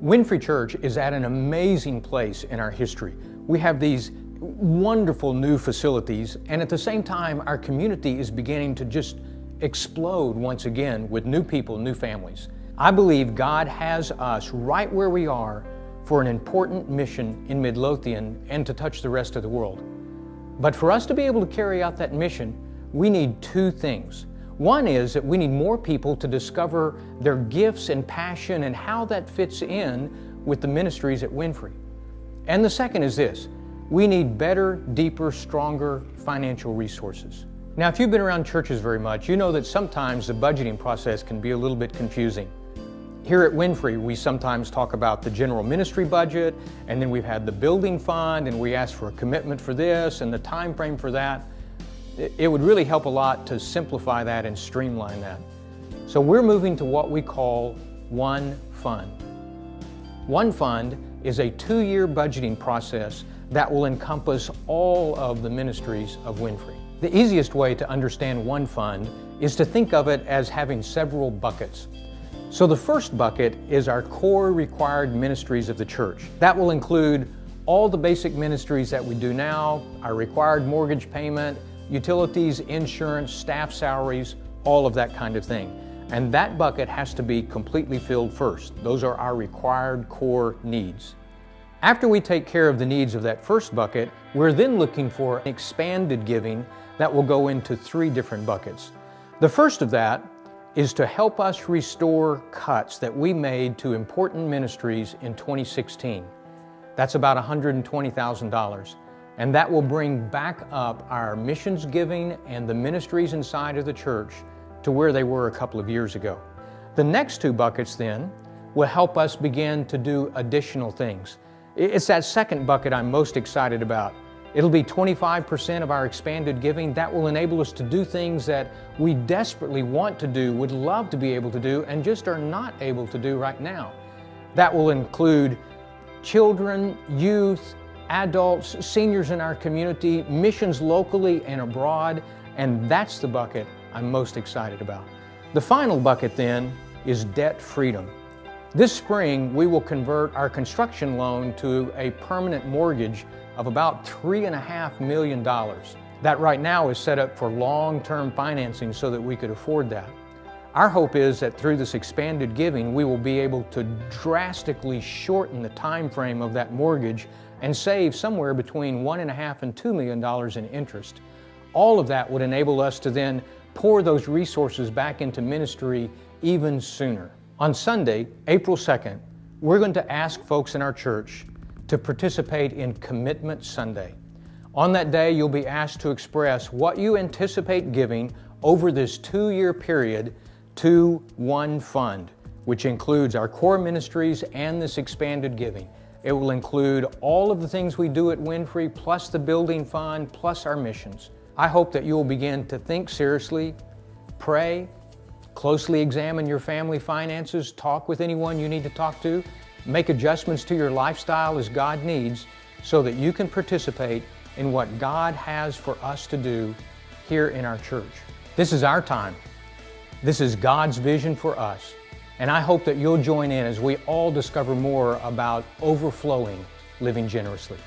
Winfree Church is at an amazing place in our history. We have these wonderful new facilities, and at the same time, our community is beginning to just explode once again with new people, new families. I believe God has us right where we are for an important mission in Midlothian and to touch the rest of the world. But for us to be able to carry out that mission, we need two things. One is that we need more people to discover their gifts and passion and how that fits in with the ministries at Winfree. And the second is this: we need better, deeper, stronger financial resources. Now, if you've been around churches very much, you know that sometimes the budgeting process can be a little bit confusing. Here at Winfree, we sometimes talk about the general ministry budget, and then we've had the building fund, and we ask for a commitment for this and the time frame for that. It would really help a lot to simplify that and streamline that. So we're moving to what we call One Fund. One Fund is a 2-year budgeting process that will encompass all of the ministries of Winfree. The easiest way to understand One Fund is to think of it as having several buckets. So the first bucket is our core required ministries of the church. That will include all the basic ministries that we do now, our required mortgage payment, utilities, insurance, staff salaries, all of that kind of thing. And that bucket has to be completely filled first. Those are our required core needs. After we take care of the needs of that first bucket, we're then looking for expanded giving that will go into 3 different buckets. The first of that is to help us restore cuts that we made to important ministries in 2016. That's about $120,000. And that will bring back up our missions giving and the ministries inside of the church to where they were a couple of years ago. The next 2 buckets then will help us begin to do additional things. It's that second bucket I'm most excited about. It'll be 25% of our expanded giving. That will enable us to do things that we desperately want to do, would love to be able to do, and just are not able to do right now. That will include children, youth, adults, seniors in our community, missions locally and abroad, and that's the bucket I'm most excited about. The final bucket then is debt freedom. This spring, we will convert our construction loan to a permanent mortgage of about $3.5 million. That right now is set up for long-term financing so that we could afford that. Our hope is that through this expanded giving, we will be able to drastically shorten the time frame of that mortgage and save somewhere between $1.5 and $2 million in interest. All of that would enable us to then pour those resources back into ministry even sooner. On Sunday, April 2nd, we're going to ask folks in our church to participate in Commitment Sunday. On that day, you'll be asked to express what you anticipate giving over this 2-year period to One Fund, which includes our core ministries and this expanded giving. It will include all of the things we do at Winfree, plus the building fund, plus our missions. I hope that you'll begin to think seriously, pray, closely examine your family finances, talk with anyone you need to talk to, make adjustments to your lifestyle as God needs so that you can participate in what God has for us to do here in our church. This is our time. This is God's vision for us. And I hope that you'll join in as we all discover more about overflowing living generously.